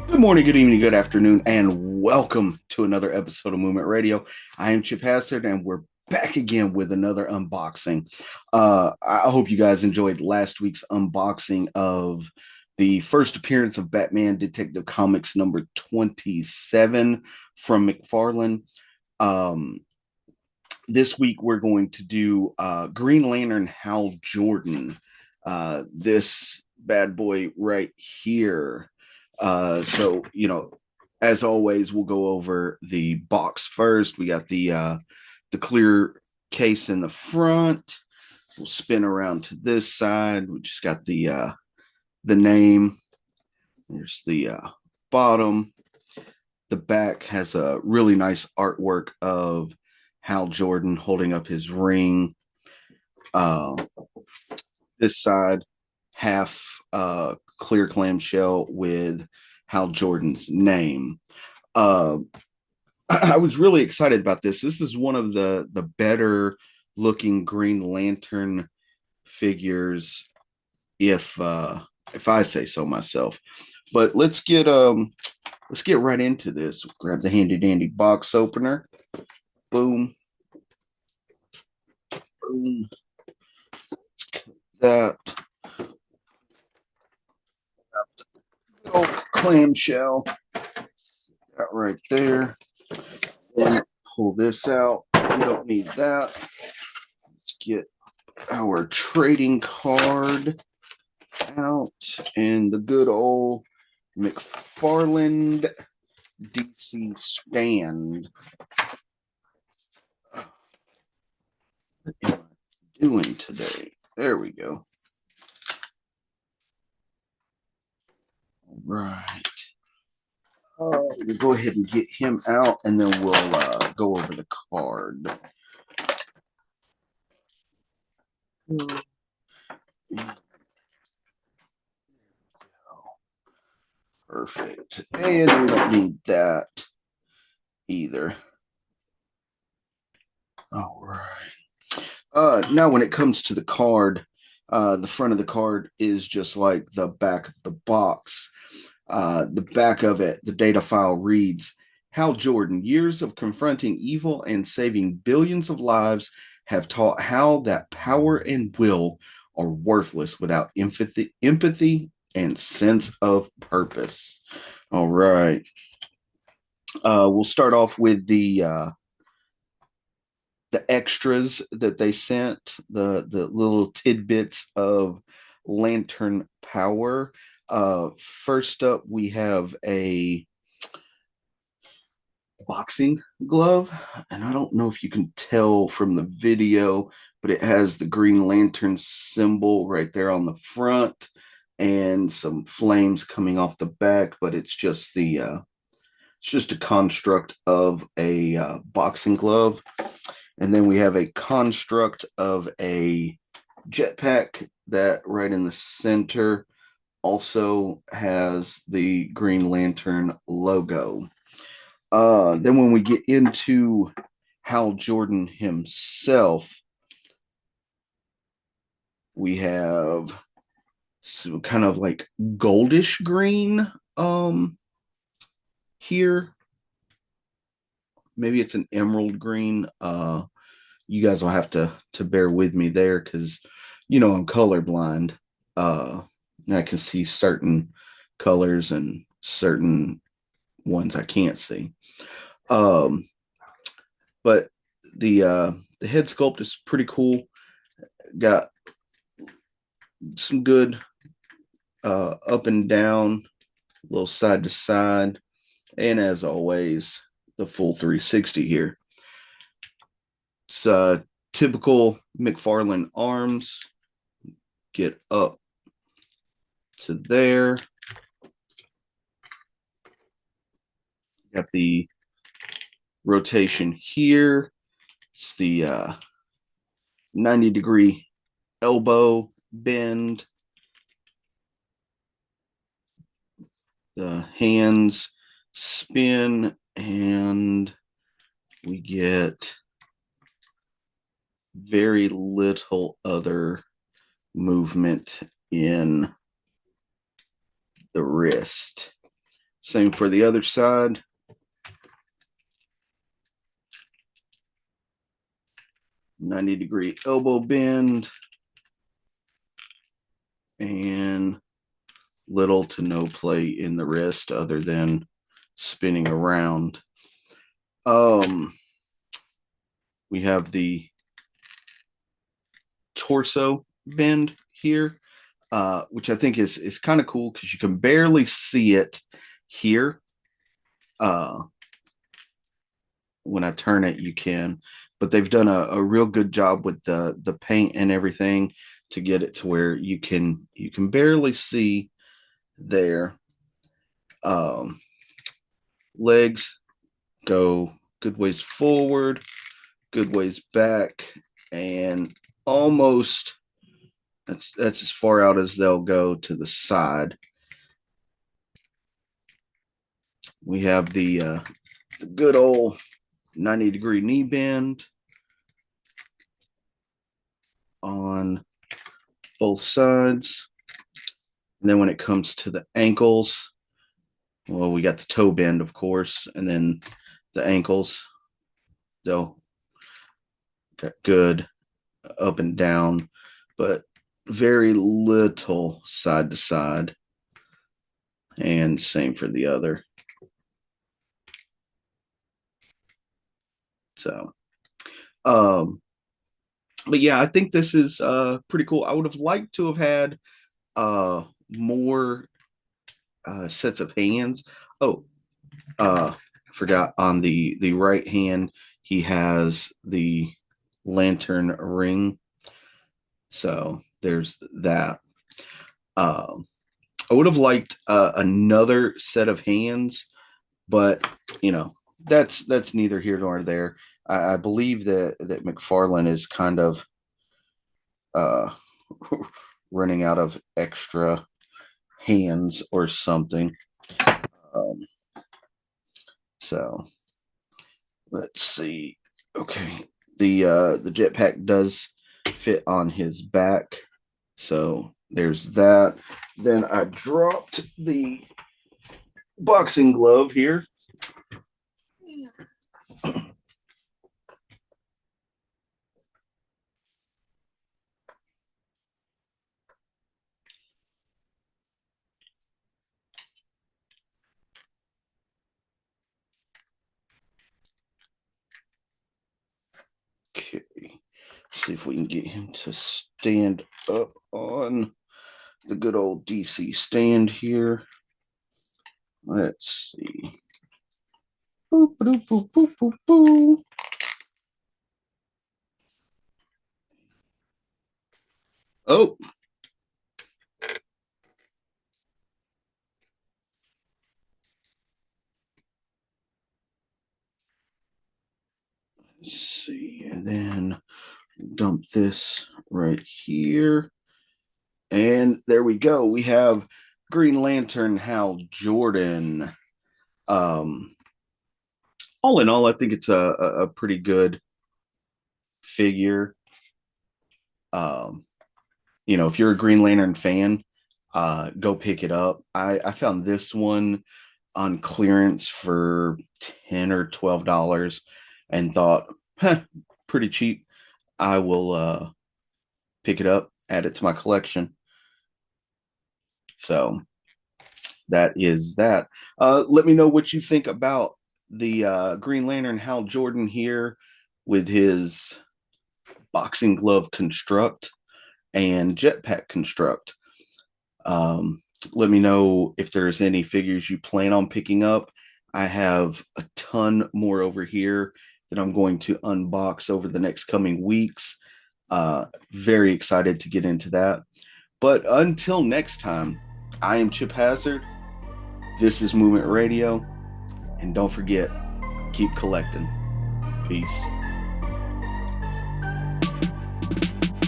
Good morning, good evening, good afternoon, and welcome to another episode of Movement Radio. I am Chip Hazzard, and we're back again with another unboxing. I hope you guys enjoyed last week's unboxing of the first appearance of Batman Detective Comics number 27 from McFarlane. Um, this week, we're going to do Green Lantern Hal Jordan, this bad boy right here. As always, we'll go over the box first. We got the clear case in the front. We'll spin around to this side. We just got the name. There's the bottom. The back has a really nice artwork of Hal Jordan holding up his ring. Uh, this side, half clear clamshell with Hal Jordan's name. Uh, I was really excited about this. This is one of the better looking Green Lantern figures, if I say so myself. But let's get right into this. Grab the handy dandy box opener. Boom, boom. Let's cut that. Good old clamshell. That right there. Then pull this out. We don't need that. Let's get our trading card out and the good old McFarlane DC stand. What am I doing today? There we go. All right. We'll go ahead and get him out, and then we'll go over the card. Perfect. And we don't need that either. All right. Now, when it comes to the card, the front of the card is just like the back of the box. The back of it, the data file reads, Hal Jordan, years of confronting evil and saving billions of lives have taught Hal that power and will are worthless without empathy and sense of purpose. All right. We'll start off with the extras that they sent, the little tidbits of lantern power. First up, we have a boxing glove, and I don't know if you can tell from the video, but it has the Green Lantern symbol right there on the front and some flames coming off the back, but it's just a construct of a boxing glove. And then we have a construct of a jetpack that right in the center also has the Green Lantern logo. Then when we get into Hal Jordan himself, we have some kind of like goldish green here. Maybe it's an emerald green. You guys will have to bear with me there because I'm colorblind. I can see certain colors and certain ones I can't see. Um, but the head sculpt is pretty cool. Got some good up and down, a little side to side, and as always, the full 360 here. It's typical McFarlane arms. Get up to there. Got the rotation here. It's the 90-degree elbow bend. The hands spin, and we get very little other movement in the wrist. Same for the other side. -90-degree elbow bend and little to no play in the wrist other than spinning around. We have the torso bend here, which I think is kind of cool because you can barely see it here. When I turn it, you can, but they've done a real good job with the paint and everything to get it to where you can barely see there. Legs go good ways forward, good ways back, and almost that's as far out as they'll go to the side. We have the good old 90-degree knee bend on both sides. And then when it comes to the ankles, well, we got the toe bend, of course, and then the ankles, they'll got good up and down, but very little side to side. And same for the other. So, but yeah, I think this is pretty cool. I would have liked to have had more sets of hands. Oh, forgot on the right hand, he has the lantern ring. So there's that. I would have liked another set of hands, but you know, that's neither here nor there. I believe that McFarlane is kind of uh, running out of extra hands or something. Um, so let's see. Okay, the jetpack does fit on his back, so there's that. Then I dropped the boxing glove here. Okay, see if we can get him to stand up on the good old DC stand here. Let's see. Boop, boop, boop, boop, boop, boop. Oh. Let's see, and then dump this right here. And there we go. We have Green Lantern Hal Jordan. All in all, I think it's a pretty good figure. You know, if you're a Green Lantern fan, go pick it up. I found this one on clearance for $10 or $12 and thought, huh, pretty cheap. I will pick it up, add it to my collection. So that is that. Let me know what you think about the Green Lantern Hal Jordan here with his boxing glove construct and jetpack construct. Let me know if there's any figures you plan on picking up. I have a ton more over here that I'm going to unbox over the next coming weeks. Very excited to get into that. But until next time, I am Chip Hazard. This is Movement Radio. And don't forget, keep collecting. Peace.